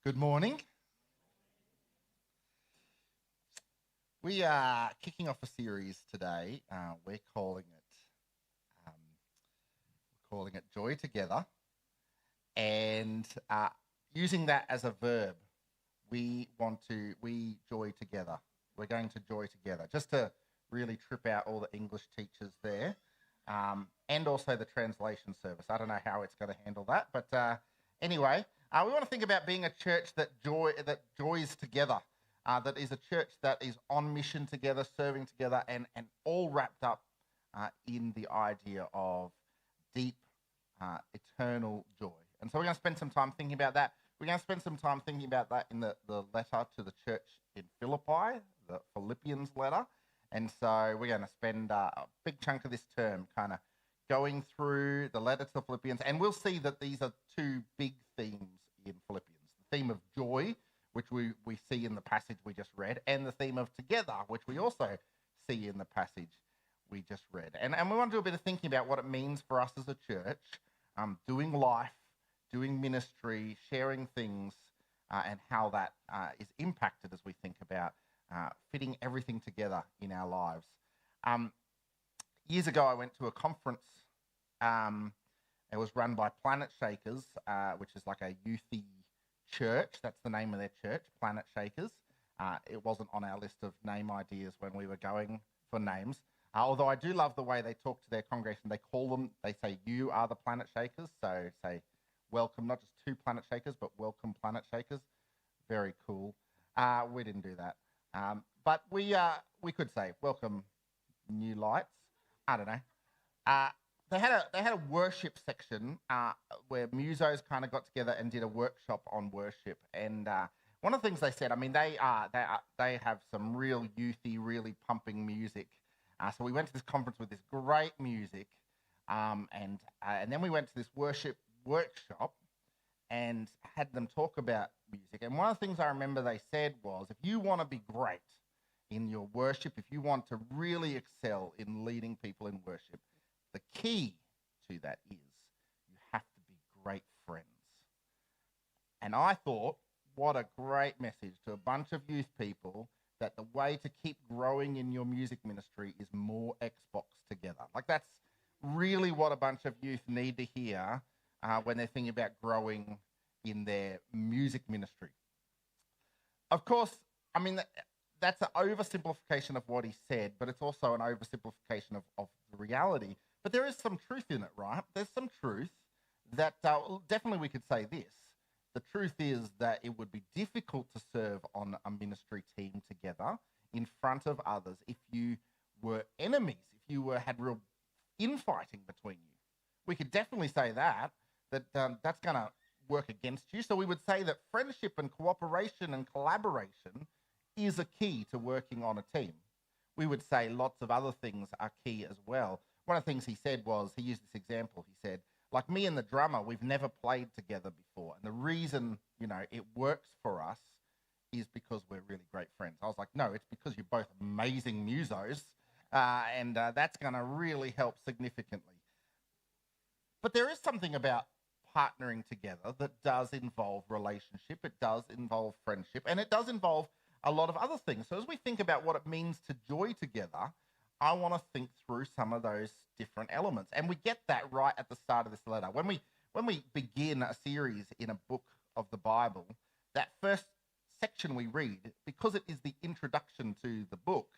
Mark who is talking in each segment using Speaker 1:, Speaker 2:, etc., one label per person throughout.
Speaker 1: Good morning. We are kicking off a series today. We're um, calling it Joy Together, and using that as a verb, we joy together. We're going to joy together, just to really trip out all the English teachers there, and also the translation service. I don't know how it's going to handle that, but anyway. We want to think about being a church that joys together, that is a church that is on mission together, serving together, and all wrapped up in the idea of deep, eternal joy. And so we're going to spend some time thinking about that. We're going to spend some time thinking about that in the letter to the church in Philippi, the Philippians letter. And so we're going to spend a big chunk of this term kind of going through the letter to the Philippians, and we'll see that these are two big themes in Philippians. The theme of joy, which we see in the passage we just read, and the theme of together, which we also see in the passage we just read. And we want to do a bit of thinking about what it means for us as a church, doing life, doing ministry, sharing things, and how that is impacted as we think about fitting everything together in our lives. Years ago, I went to a conference. It was run by Planet Shakers, which is like a youthy church. That's the name of their church, Planet Shakers. It wasn't on our list of name ideas when we were going for names. Although I do love the way they talk to their congregation. They say, you are the Planet Shakers. So say, welcome, not just to Planet Shakers, but welcome Planet Shakers. Very cool. We didn't do that. But we could say, welcome New Lights. I don't know. They had a worship section where musos kind of got together and did a workshop on worship. And one of the things they said, I mean, they have some real youthy, really pumping music. So we went to this conference with this great music, and then we went to this worship workshop and had them talk about music. And one of the things I remember they said was, if you want to be great in your worship, if you want to really excel in leading people in worship, the key to that is you have to be great friends. And I thought, what a great message to a bunch of youth people, that the way to keep growing in your music ministry is more Xbox together. Like, that's really what a bunch of youth need to hear when they're thinking about growing in their music ministry. Of course, I mean, that's an oversimplification of what he said, but it's also an oversimplification of the reality. But there is some truth in it, right? There's some truth that definitely we could say this. The truth is that it would be difficult to serve on a ministry team together in front of others if you were enemies, if you had real infighting between you. We could definitely say that that's going to work against you. So we would say that friendship and cooperation and collaboration is a key to working on a team. We would say lots of other things are key as well. One of the things he said was, he used this example, he said, like me and the drummer, we've never played together before. And the reason, it works for us is because we're really great friends. I was like, no, it's because you're both amazing musos, and that's going to really help significantly. But there is something about partnering together that does involve relationship, it does involve friendship, and it does involve a lot of other things. So as we think about what it means to joy together, I want to think through some of those different elements. And we get that right at the start of this letter. When we begin a series in a book of the Bible, that first section we read, because it is the introduction to the book,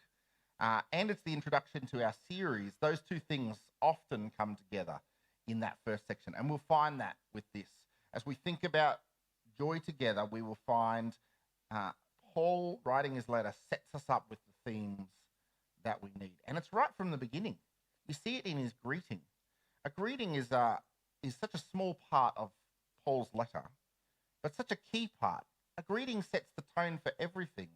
Speaker 1: and it's the introduction to our series, those two things often come together in that first section. And we'll find that with this. As we think about joy together, we will find Paul, writing his letter, sets us up with the themes that we need. And it's right from the beginning. You see it in his greeting. A greeting is such a small part of Paul's letter, but such a key part. A greeting sets the tone for everything,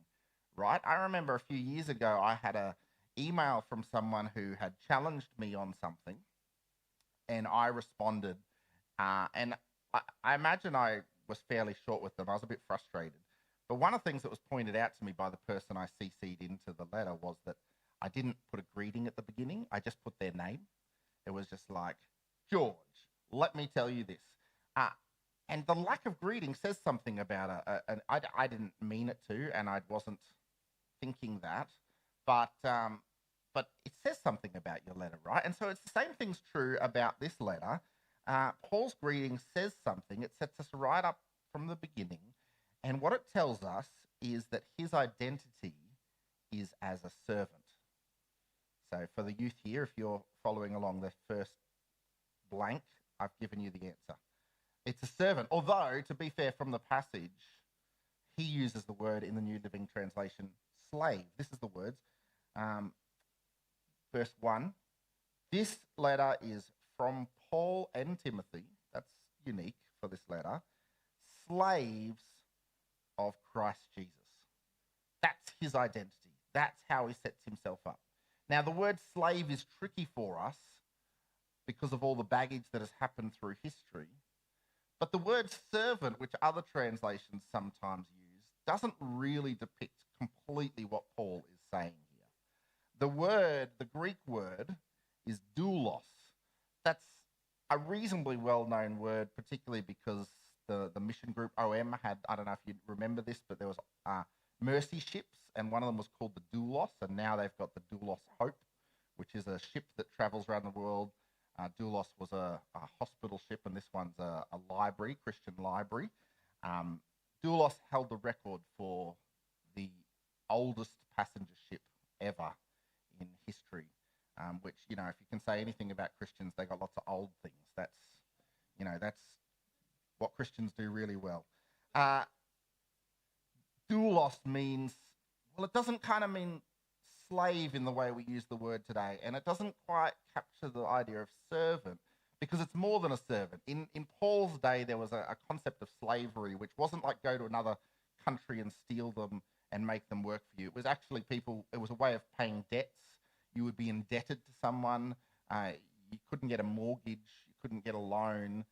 Speaker 1: right? I remember a few years ago, I had an email from someone who had challenged me on something, and I responded. And I imagine I was fairly short with them. I was a bit frustrated. But one of the things that was pointed out to me by the person I CC'd into the letter was that I didn't put a greeting at the beginning. I just put their name. It was just like, George, let me tell you this. And the lack of greeting says something about and I didn't mean it to, and I wasn't thinking that, but it says something about your letter, right? And so it's the same thing's true about this letter. Paul's greeting says something. It sets us right up from the beginning, and what it tells us is that his identity is as a servant. So for the youth here, if you're following along the first blank, I've given you the answer. It's a servant, although, to be fair, from the passage, he uses the word in the New Living Translation, slave. This is the words. Verse 1, this letter is from Paul and Timothy. That's unique for this letter. Slaves of Christ Jesus. That's his identity. That's how he sets himself up. Now, the word slave is tricky for us because of all the baggage that has happened through history. But the word servant, which other translations sometimes use, doesn't really depict completely what Paul is saying here. The Greek word, is doulos. That's a reasonably well-known word, particularly because the mission group OM had, I don't know if you remember this, but there was mercy ships, and one of them was called the Doulos, and now they've got the Doulos Hope, which is a ship that travels around the world. Doulos was a hospital ship, and this one's a library, Christian library. Doulos held the record for the oldest passenger ship ever in history, which, if you can say anything about Christians, they got lots of old things. That's what Christians do really well. Doulos means, well, it doesn't kind of mean slave in the way we use the word today, and it doesn't quite capture the idea of servant, because it's more than a servant. In Paul's day, there was a concept of slavery, which wasn't like go to another country and steal them and make them work for you. It was actually it was a way of paying debts. You would be indebted to someone. You couldn't get a mortgage. You couldn't get a loan.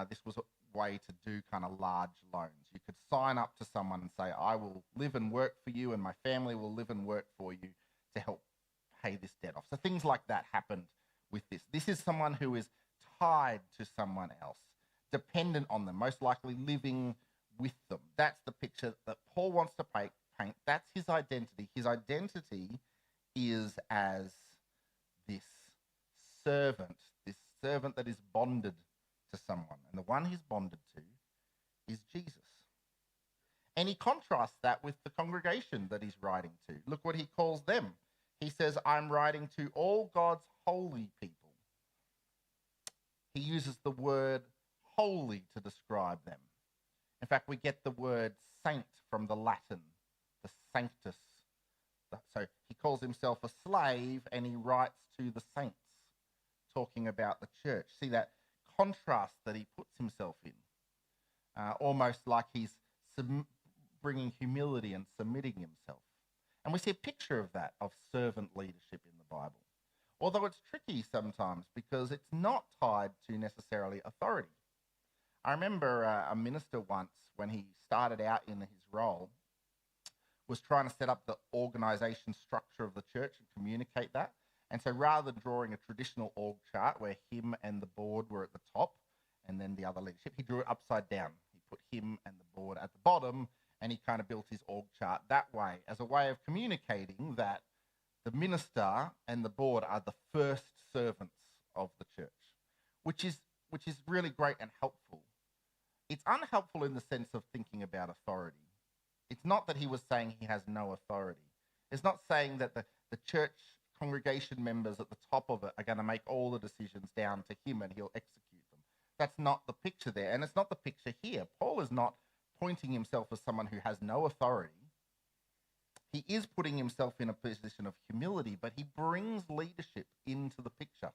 Speaker 1: This was a way to do kind of large loans. You could sign up to someone and say, I will live and work for you, and my family will live and work for you to help pay this debt off. So things like that happened with this. This is someone who is tied to someone else, dependent on them, most likely living with them. That's the picture that Paul wants to paint. That's his identity. His identity is as this servant that is bonded to someone. And the one he's bonded to is Jesus. And he contrasts that with the congregation that he's writing to. Look what he calls them. He says, I'm writing to all God's holy people. He uses the word holy to describe them. In fact, we get the word saint from the Latin, the sanctus. So he calls himself a slave, and he writes to the saints, talking about the church. See that contrast that he puts himself in, almost like he's bringing humility and submitting himself. And we see a picture of that, of servant leadership in the Bible. Although it's tricky sometimes because it's not tied to necessarily authority. I remember a minister once, when he started out in his role, was trying to set up the organisation structure of the church and communicate that. And so rather than drawing a traditional org chart where him and the board were at the top and then the other leadership, he drew it upside down. He put him and the board at the bottom, and he kind of built his org chart that way, as a way of communicating that the minister and the board are the first servants of the church, which is really great and helpful. It's unhelpful in the sense of thinking about authority. It's not that he was saying he has no authority. It's not saying that the church congregation members at the top of it are going to make all the decisions down to him and he'll execute them. That's not the picture there, and it's not the picture here. Paul is not pointing himself as someone who has no authority. He is putting himself in a position of humility, but he brings leadership into the picture.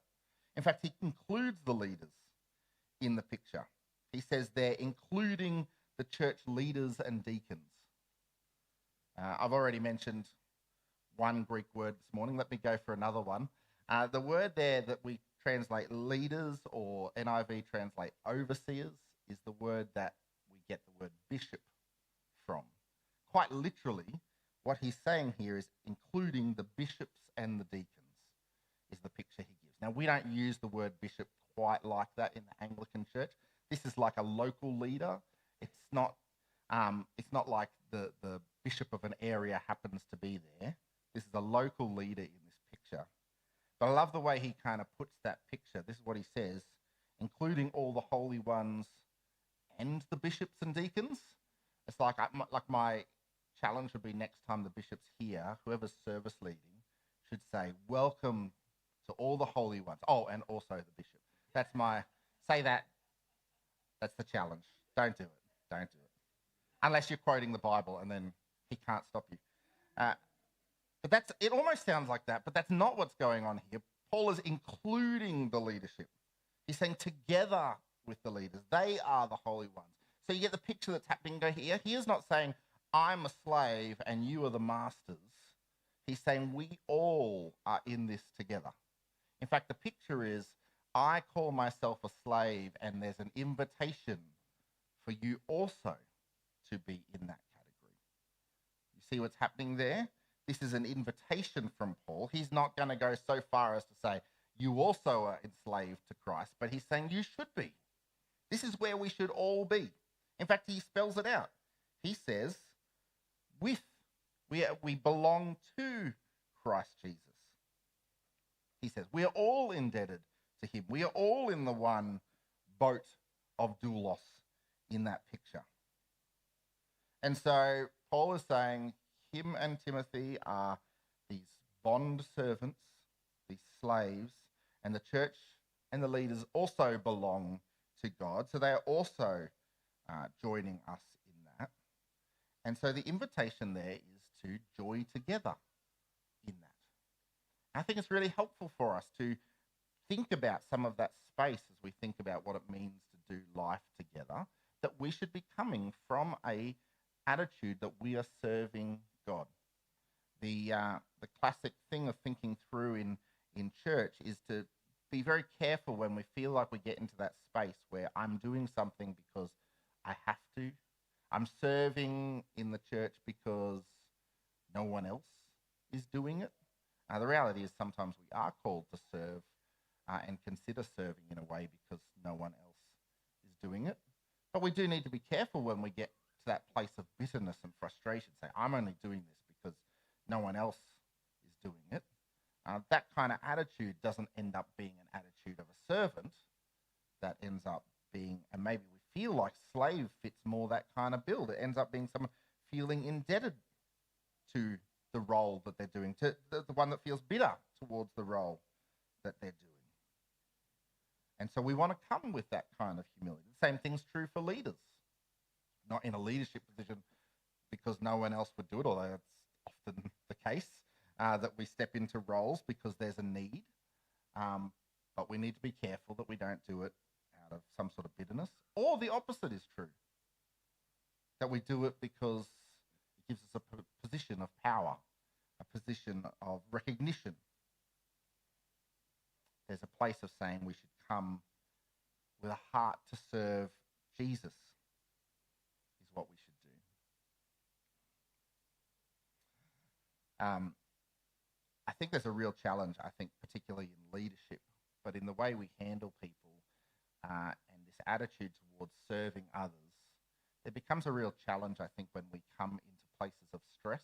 Speaker 1: In fact, he includes the leaders in the picture. He says they're including the church leaders and deacons. I've already mentioned one Greek word this morning. Let me go for another one. The word there that we translate leaders, or NIV translate overseers, is the word that we get the word bishop from. Quite literally, what he's saying here is including the bishops and the deacons is the picture he gives. Now, we don't use the word bishop quite like that in the Anglican Church. This is like a local leader. It's not like the bishop of an area happens to be there. This is a local leader in this picture. But I love the way he kind of puts that picture. This is what he says, including all the holy ones and the bishops and deacons. It's like my challenge would be next time the bishop's here, whoever's service leading should say, welcome to all the holy ones. Oh, and also the bishop. Say that. That's the challenge. Don't do it. Don't do it. Unless you're quoting the Bible and then he can't stop you. But it almost sounds like that, but that's not what's going on here. Paul is including the leadership. He's saying together with the leaders, they are the holy ones. So you get the picture that's happening here. He is not saying, I'm a slave and you are the masters. He's saying we all are in this together. In fact, the picture is, I call myself a slave and there's an invitation for you also to be in that category. You see what's happening there? This is an invitation from Paul. He's not going to go so far as to say, you also are enslaved to Christ, but he's saying you should be. This is where we should all be. In fact, he spells it out. He says, we belong to Christ Jesus. He says, we are all indebted to him. We are all in the one boat of doulos in that picture. And so Paul is saying him and Timothy are these bond servants, these slaves, and the church and the leaders also belong to God. So they are also joining us in that. And so the invitation there is to joy together in that. I think it's really helpful for us to think about some of that space as we think about what it means to do life together, that we should be coming from a attitude that we are serving God. The classic thing of thinking through in church is to be very careful when we feel like we get into that space where I'm doing something because I have to. I'm serving in the church because no one else is doing it. The reality is sometimes we are called to serve and consider serving in a way because no one else is doing it. But we do need to be careful when we get to that place of bitterness and frustration. Say, I'm only doing this because no one else is doing it. That kind of attitude doesn't end up being an attitude of a servant. That ends up being, and maybe we feel like slave fits more that kind of build. It ends up being someone feeling indebted to the role that they're doing, to the one that feels bitter towards the role that they're doing. And so we want to come with that kind of humility. The same thing's true for leaders. Not in a leadership position because no one else would do it, although that's often the case, that we step into roles because there's a need. But we need to be careful that we don't do it out of some sort of bitterness. Or the opposite is true, that we do it because it gives us a position of power, a position of recognition. There's a place of saying we should come with a heart to serve Jesus is what we should do. I think there's a real challenge, particularly in leadership, but in the way we handle people and this attitude towards serving others, there becomes a real challenge, when we come into places of stress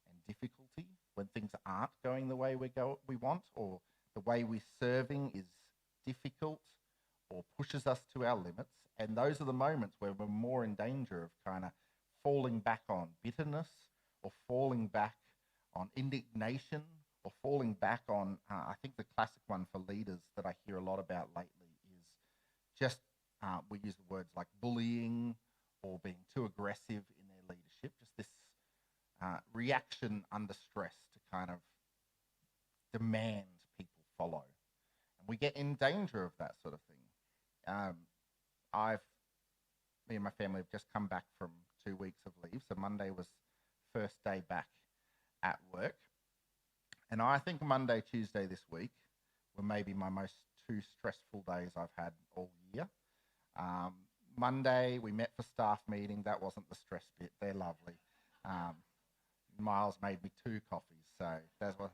Speaker 1: and difficulty, when things aren't going the way we want, or the way we're serving is difficult or pushes us to our limits. And those are the moments where we're more in danger of kind of falling back on bitterness or falling back on indignation or falling back on, I think the classic one for leaders that I hear a lot about lately is just, we use the words like bullying or being too aggressive in their leadership, just this reaction under stress to kind of demand people follow. And we get in danger of that sort of thing. Me and my family have just come back from 2 weeks of leave. So Monday was first day back at work. And I think Monday, Tuesday this week were maybe my most two stressful days I've had all year. Monday, we met for staff meeting. That wasn't the stress bit. They're lovely. Miles made me 2 coffees. So that's what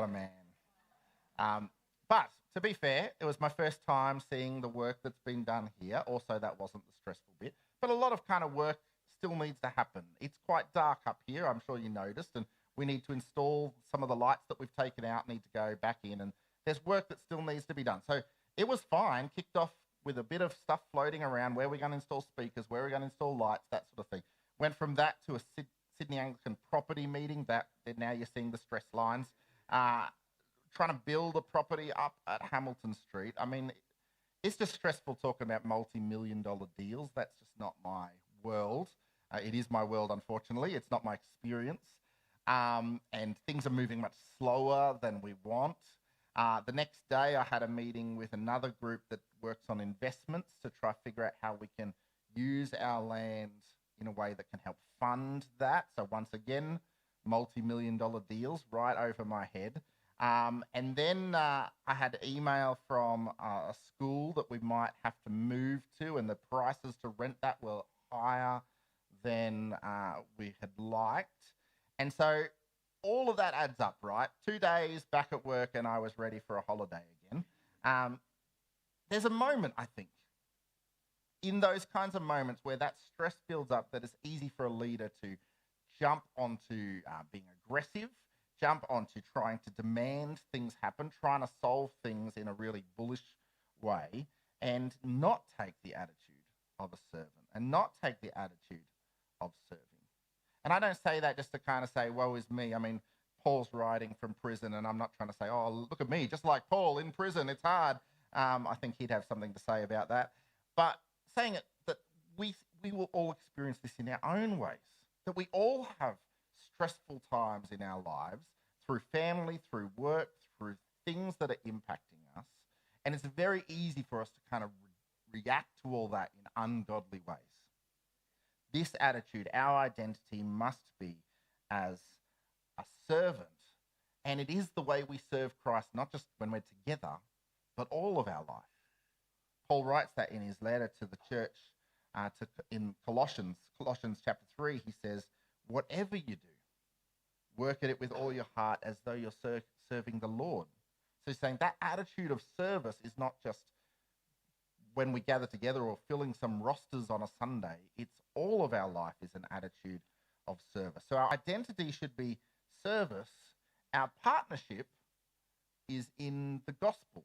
Speaker 1: a man. But to be fair, it was my first time seeing the work that's been done here. Also, that wasn't the stressful bit. But a lot of kind of work still needs to happen. It's quite dark up here, I'm sure you noticed, and we need to install some of the lights that we've taken out, need to go back in, and there's work that still needs to be done. So it was fine, kicked off with a bit of stuff floating around, where we're going to install speakers, where we're going to install lights, that sort of thing. Went from that to a Sydney Anglican property meeting, that now you're seeing the stress lines. Trying to build a property up at Hamilton Street. I mean, it's just stressful talking about multi-million-dollar deals. That's just not my world. It is my world, unfortunately. It's not my experience. And things are moving much slower than we want. The next day, I had a meeting with another group that works on investments to try to figure out how we can use our land in a way that can help fund that. So once again, multi-million-dollar deals right over my head. And then I had email from a school that we might have to move to, and the prices to rent that were higher than we had liked. And so all of that adds up, right? 2 days back at work and I was ready for a holiday again. There's a moment, I think, in those kinds of moments where that stress builds up, that it's easy for a leader to jump onto being aggressive, jump onto trying to demand things happen, trying to solve things in a really bullish way, and not take the attitude of a servant and not take the attitude of serving. And I don't say that just to kind of say, woe is me. I mean, Paul's writing from prison, and I'm not trying to say, oh, look at me, just like Paul in prison, it's hard. I think he'd have something to say about that. But saying it, that we will all experience this in our own ways, that we all have stressful times in our lives, through family, through work, through things that are impacting us. And it's very easy for us to kind of react to all that in ungodly ways. This attitude, our identity must be as a servant. And it is the way we serve Christ, not just when we're together, but all of our life. Paul writes that in his letter to the church in Colossians chapter 3. He says, whatever you do, work at it with all your heart as though you're serving the Lord. So he's saying that attitude of service is not just when we gather together or filling some rosters on a Sunday. It's all of our life is an attitude of service. So our identity should be service. Our partnership is in the gospel,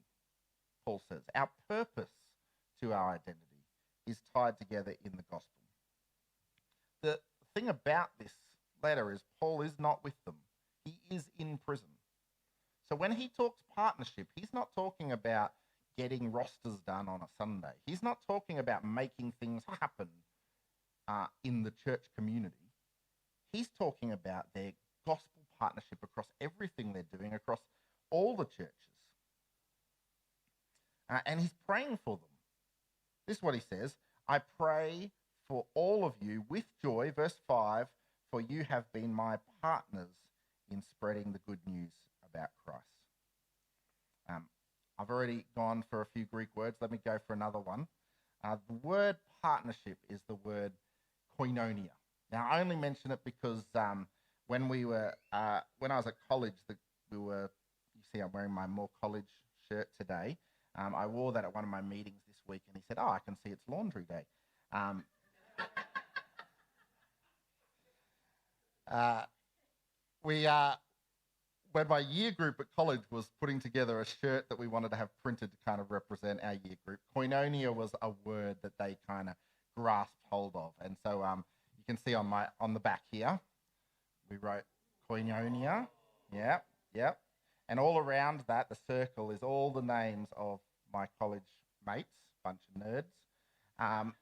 Speaker 1: Paul says. Our purpose to our identity is tied together in the gospel. The thing about this letter is Paul is not with them. He is in prison. So when he talks partnership, he's not talking about getting rosters done on a Sunday. He's not talking about making things happen in the church community. He's talking about their gospel partnership across everything they're doing, across all the churches. And he's praying for them. This is what he says. I pray for all of you with joy, verse 5, for you have been my partners in spreading the good news about Christ. I've already gone for a few Greek words. Let me go for another one. The word partnership is the word koinonia. Now, I only mention it because when I was at college, you see I'm wearing my More College shirt today. I wore that at one of my meetings this week, and he said, I can see it's laundry day. When my year group at college was putting together a shirt that we wanted to have printed to kind of represent our year group, koinonia was a word that they kind of grasped hold of. And so you can see on the back here, we wrote koinonia. Yep. And all around that, the circle is all the names of my college mates, bunch of nerds,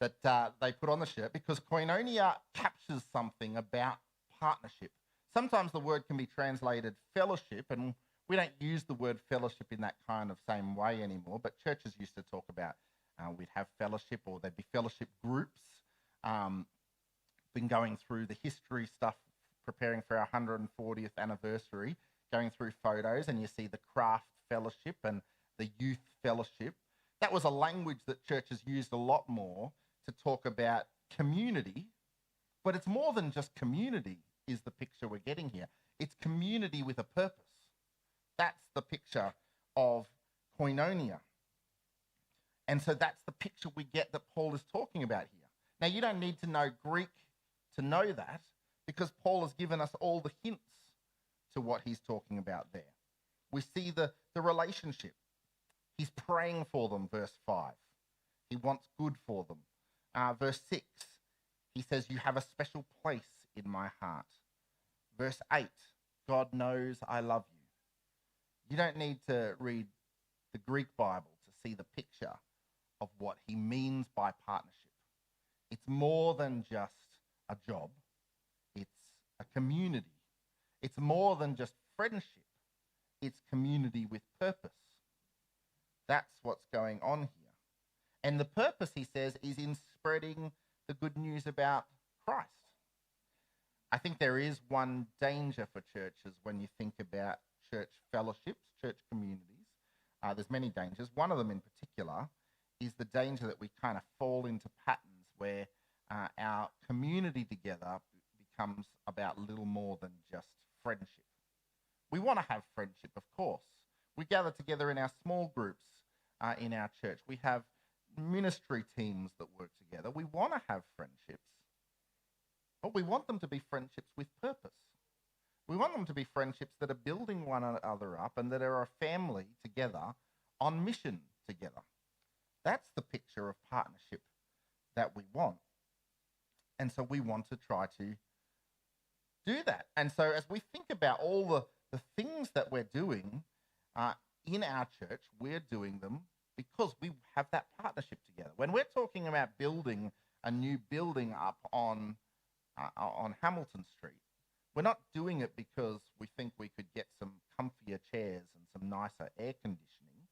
Speaker 1: that they put on the shirt, because koinonia captures something about partnership. Sometimes the word can be translated fellowship, and we don't use the word fellowship in that kind of same way anymore, but churches used to talk about we'd have fellowship, or there'd be fellowship groups. Been going through the history stuff, preparing for our 140th anniversary, going through photos, and you see the craft fellowship and the youth fellowship. That was a language that churches used a lot more to talk about community, but it's more than just community is the picture we're getting here. It's community with a purpose. That's the picture of koinonia. And so that's the picture we get that Paul is talking about here. Now, you don't need to know Greek to know that, because Paul has given us all the hints to what he's talking about there. We see the relationship. He's praying for them, verse 5. He wants good for them. Verse 6, he says, you have a special place in my heart. Verse 8, God knows I love you. You don't need to read the Greek Bible to see the picture of what he means by partnership. It's more than just a job. It's a community. It's more than just friendship. It's community with purpose. That's what's going on here. And the purpose, he says, is in spreading the good news about Christ. I think there is one danger for churches when you think about church fellowships, church communities. There's many dangers. One of them in particular is the danger that we kind of fall into patterns where our community together becomes about little more than just friendship. We want to have friendship, of course. We gather together in our small groups in our church. We have ministry teams that work together. We want to have friendships, but we want them to be friendships with purpose. We want them to be friendships that are building one another up and that are a family together on mission together. That's the picture of partnership that we want. And so we want to try to do that. And so as we think about all the things that we're doing in our church, we're doing them because we have that partnership together. When we're talking about building a new building up on Hamilton Street, we're not doing it because we think we could get some comfier chairs and some nicer air conditioning.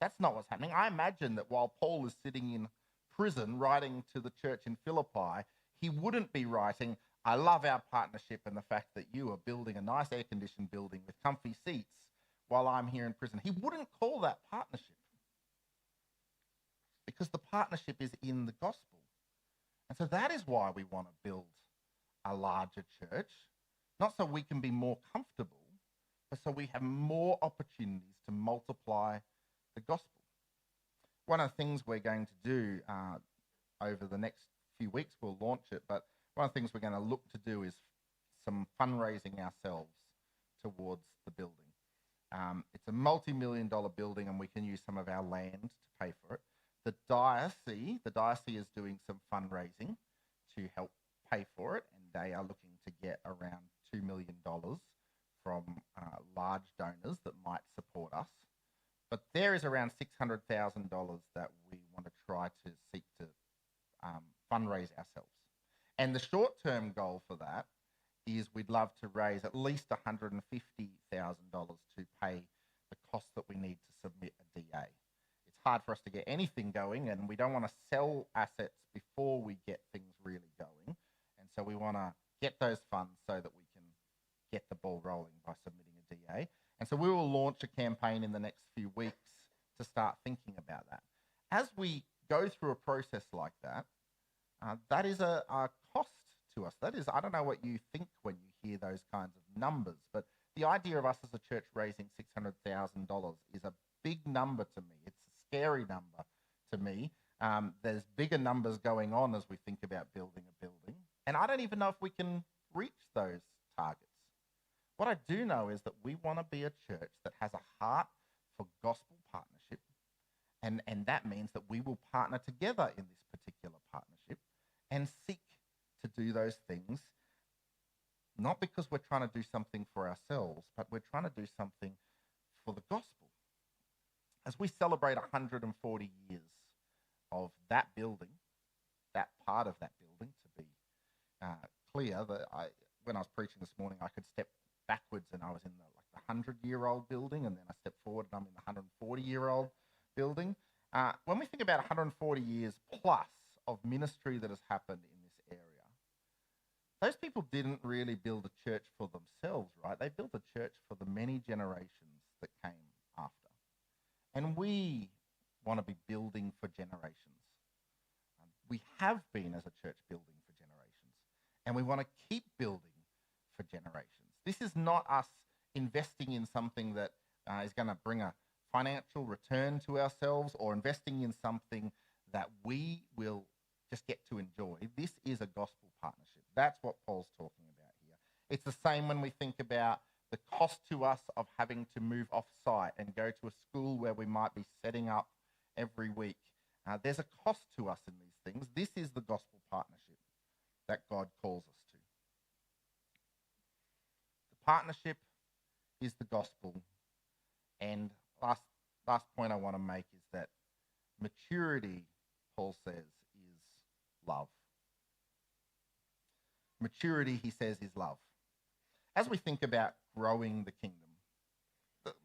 Speaker 1: That's not what's happening. I imagine that while Paul is sitting in prison writing to the church in Philippi, he wouldn't be writing, I love our partnership and the fact that you are building a nice air-conditioned building with comfy seats while I'm here in prison. He wouldn't call that partnership, because the partnership is in the gospel. And so that is why we want to build a larger church, not so we can be more comfortable, but so we have more opportunities to multiply the gospel. One of the things we're going to do over the next few weeks, we'll launch it, but one of the things we're going to look to do is some fundraising ourselves towards the building. It's a multi-million-dollar building, and we can use some of our land to pay for it. The diocese is doing some fundraising to help pay for it, and they are looking to get around $2 million from large donors that might support us. But there is around $600,000 that we want to try to seek to fundraise ourselves. And the short-term goal for that is we'd love to raise at least $150,000 to pay the cost that we need to submit a DA. It's hard for us to get anything going, and we don't want to sell assets before we get things really going. And so we want to get those funds so that we can get the ball rolling by submitting a DA. And so we will launch a campaign in the next few weeks to start thinking about that. As we go through a process like that, that is a cost to us. That is, I don't know what you think when you hear those kinds of numbers, but the idea of us as a church raising $600,000 is a big number to me. It's a scary number to me. There's bigger numbers going on as we think about building a building. And I don't even know if we can reach those targets. What I do know is that we want to be a church that has a heart for gospel partnership. And that means that we will partner together in this particular partnership and seek to do those things, not because we're trying to do something for ourselves, but we're trying to do something for the gospel. As we celebrate 140 years of that building, that part of that building, to be clear, that when I was preaching this morning, I could step backwards and I was in the 100-year-old building, and then I step forward and I'm in the 140-year-old building. When we think about 140 years plus of ministry that has happened in this area, those people didn't really build a church for themselves, right? They built a church for the many generations that came after. And we want to be building for generations. We have been, as a church, building for generations. And we want to keep building for generations. This is not us investing in something that is going to bring a financial return to ourselves or investing in something that we will just get to enjoy. This is a gospel partnership. That's what Paul's talking about here. It's the same when we think about the cost to us of having to move off-site and go to a school where we might be setting up every week. There's a cost to us in these things. This is the gospel partnership that God calls us to. The partnership is the gospel. And last point I want to make is that maturity, Paul says, is love. Maturity, he says, is love. As we think about growing the kingdom,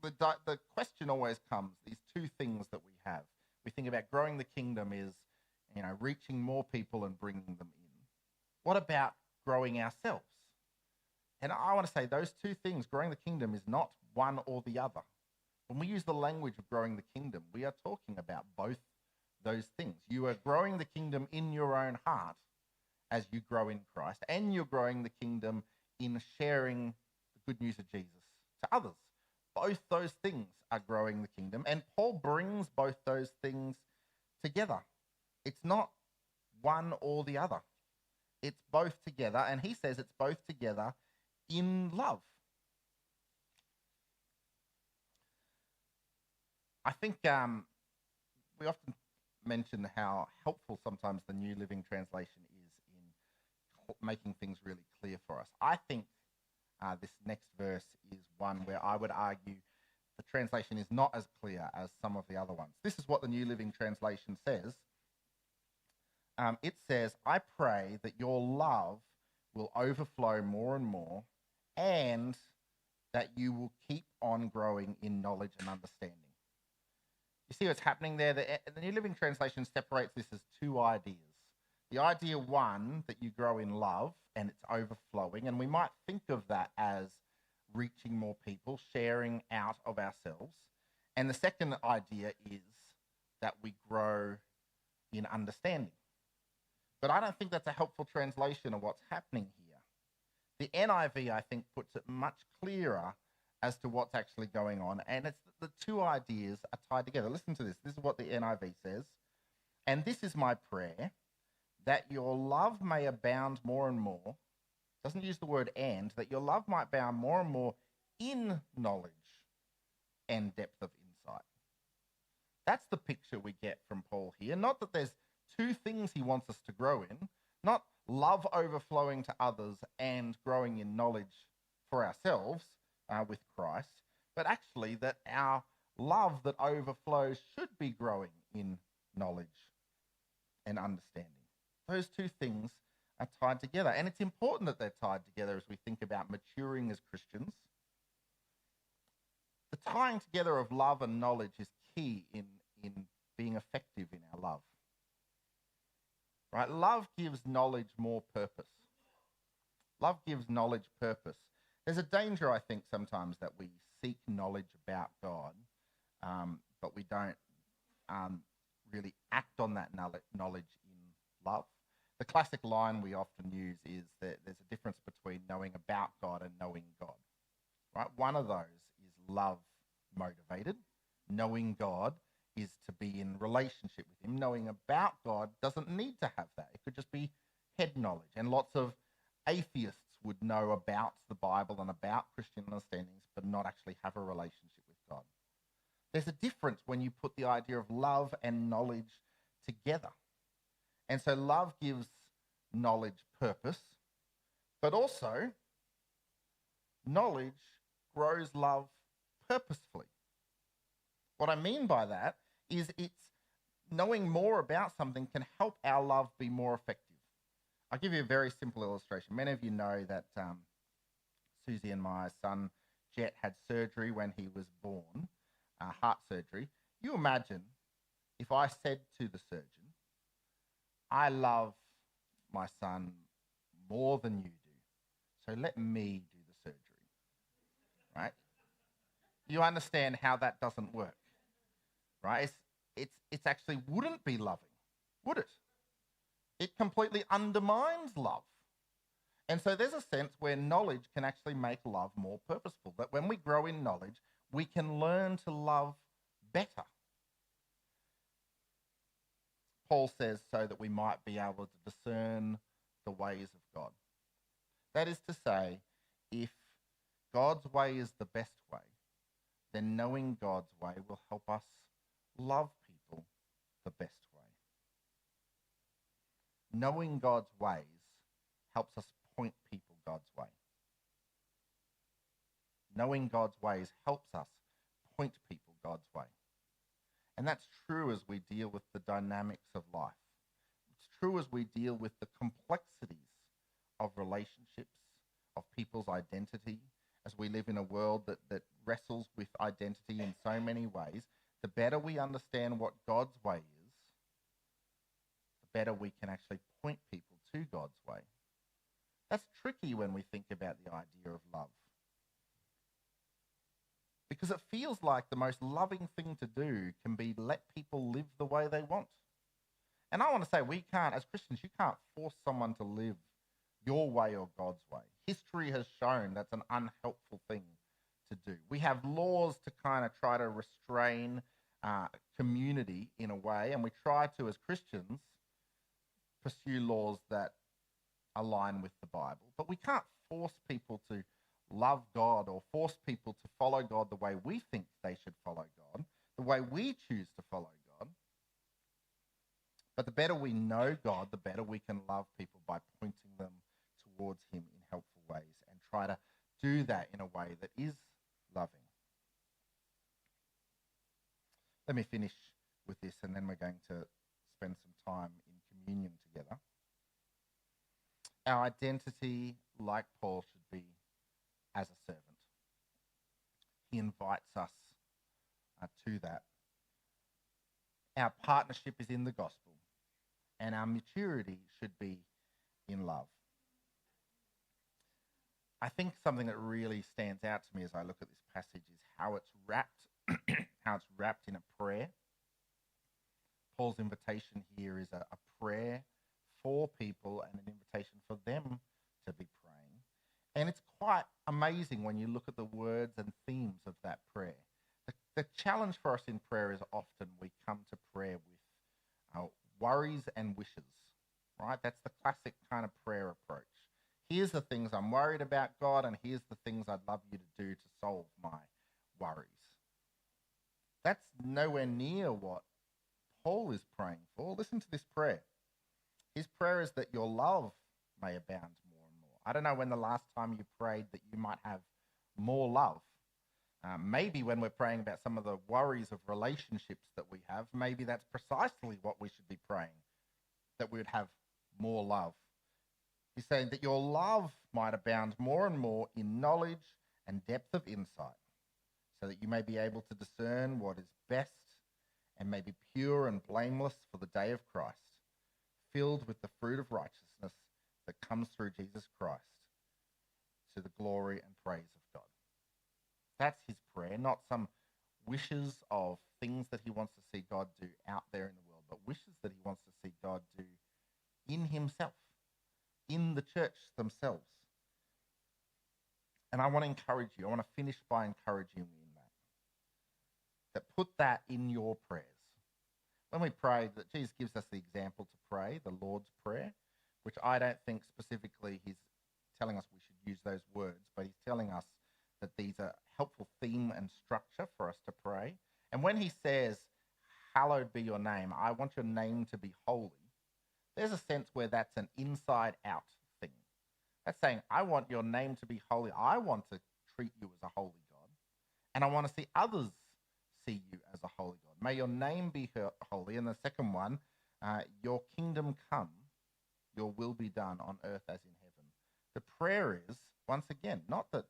Speaker 1: the question always comes, these two things that we have. We think about growing the kingdom is, reaching more people and bringing them in. What about growing ourselves? And I want to say those two things, growing the kingdom is not one or the other. When we use the language of growing the kingdom, we are talking about both those things. You are growing the kingdom in your own heart as you grow in Christ, and you're growing the kingdom in sharing the good news of Jesus to others. Both those things are growing the kingdom, and Paul brings both those things together. It's not one or the other. It's both together, and he says it's both together in love. I think we often mention how helpful sometimes the New Living Translation is in making things really clear for us. I think this next verse is one where I would argue the translation is not as clear as some of the other ones. This is what the New Living Translation says. It says, I pray that your love will overflow more and more, and that you will keep on growing in knowledge and understanding. You see what's happening there? The New Living Translation separates this as two ideas. The idea one, that you grow in love and it's overflowing, and we might think of that as reaching more people, sharing out of ourselves. And the second idea is that we grow in understanding. But I don't think that's a helpful translation of what's happening here. The NIV, I think, puts it much clearer as to what's actually going on. And it's the two ideas are tied together. Listen to this. This is what the NIV says. And this is my prayer, that your love may abound more and more. Doesn't use the word and, that your love might abound more and more in knowledge and depth of insight. That's the picture we get from Paul here. Not that there's two things he wants us to grow in, not love overflowing to others and growing in knowledge for ourselves with Christ, but actually that our love that overflows should be growing in knowledge and understanding. Those two things are tied together, and it's important that they're tied together as we think about maturing as Christians. The tying together of love and knowledge is key in being effective in our love. Right? Love gives knowledge more purpose. Love gives knowledge purpose. There's a danger, I think, sometimes that we seek knowledge about God, but we don't really act on that knowledge in love. The classic line we often use is that there's a difference between knowing about God and knowing God. Right? One of those is love motivated. Knowing God is to be in relationship with him. Knowing about God doesn't need to have that. It could just be head knowledge. And lots of atheists would know about the Bible and about Christian understandings, but not actually have a relationship with God. There's a difference when you put the idea of love and knowledge together. And so love gives knowledge purpose, but also knowledge grows love purposefully. What I mean by that is it's knowing more about something can help our love be more effective. I'll give you a very simple illustration. Many of you know that Susie and my son Jet had surgery when he was born, heart surgery. You imagine if I said to the surgeon, I love my son more than you do, so let me do the surgery, right? You understand how that doesn't work, right? It's actually wouldn't be loving, would it? It completely undermines love. And so there's a sense where knowledge can actually make love more purposeful, that when we grow in knowledge, we can learn to love better. Paul says so that we might be able to discern the ways of God. That is to say, if God's way is the best way, then knowing God's way will help us love people the best way. Knowing God's ways helps us point people God's way. Knowing God's ways helps us point people God's way. And that's true as we deal with the dynamics of life. It's true as we deal with the complexities of relationships, of people's identity, as we live in a world that wrestles with identity in so many ways. The better we understand what God's way is, the better we can actually point people to God's way. That's tricky when we think about the idea of love, because it feels like the most loving thing to do can be let people live the way they want. And I want to say, we can't, as Christians, you can't force someone to live your way or God's way. History has shown that's an unhelpful thing to do. We have laws to kind of try to restrain community in a way, and we try to, as Christians, pursue laws that align with the Bible. But we can't force people to love God or force people to follow God the way we think they should follow God, the way we choose to follow God. But the better we know God, the better we can love people by pointing them towards him in helpful ways and try to do that in a way that is loving. Let me finish with this, and then we're going to spend some time in communion together. Our identity, like Paul, should be as a servant. He invites us to that. Our partnership is in the gospel, and our maturity should be in love. I think something that really stands out to me as I look at this passage is how it's wrapped, in a prayer. Paul's invitation here is a prayer for people and an invitation for them to be praying. And it's quite amazing when you look at the words and themes of that prayer. The challenge for us in prayer is often we come to prayer with worries and wishes, right? That's the classic kind of prayer approach. Here's the things I'm worried about, God, and here's the things I'd love you to do to solve my worries. That's nowhere near what Paul is praying for. Listen to this prayer. His prayer is that your love may abound more and more. I don't know when the last time you prayed that you might have more love. Maybe when we're praying about some of the worries of relationships that we have, maybe that's precisely what we should be praying, that we would have more love. He's saying that your love might abound more and more in knowledge and depth of insight, so that you may be able to discern what is best and may be pure and blameless for the day of Christ, filled with the fruit of righteousness that comes through Jesus Christ, to the glory and praise of God. That's his prayer, not some wishes of things that he wants to see God do out there in the world, but wishes that he wants to see God do in himself, in the church themselves. And I want to encourage you. I want to finish by encouraging you in that put that in your prayers. When we pray, that Jesus gives us the example to pray, the Lord's Prayer, which I don't think specifically he's telling us we should use those words, but he's telling us that these are helpful theme and structure for us to pray. And when he says, hallowed be your name, I want your name to be holy, there's a sense where that's an inside-out thing. That's saying, I want your name to be holy. I want to treat you as a holy God. And I want to see others see you as a holy God. May your name be holy. And the second one, your kingdom come, your will be done on earth as in heaven. The prayer is, once again, not that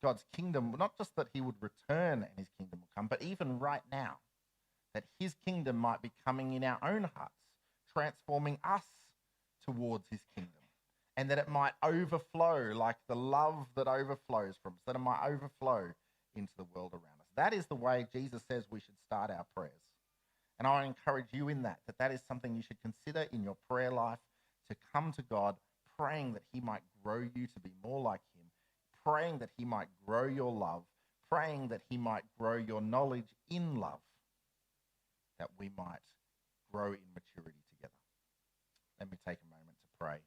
Speaker 1: God's kingdom, not just that he would return and his kingdom will come, but even right now, that his kingdom might be coming in our own hearts, transforming us towards his kingdom, and that it might overflow like the love that overflows from us, that it might overflow into the world around us. That is the way Jesus says we should start our prayers. And I encourage you in that is something you should consider in your prayer life, to come to God praying that he might grow you to be more like him, praying that he might grow your love, praying that he might grow your knowledge in love, that we might grow in maturity together. Let me take a moment to pray.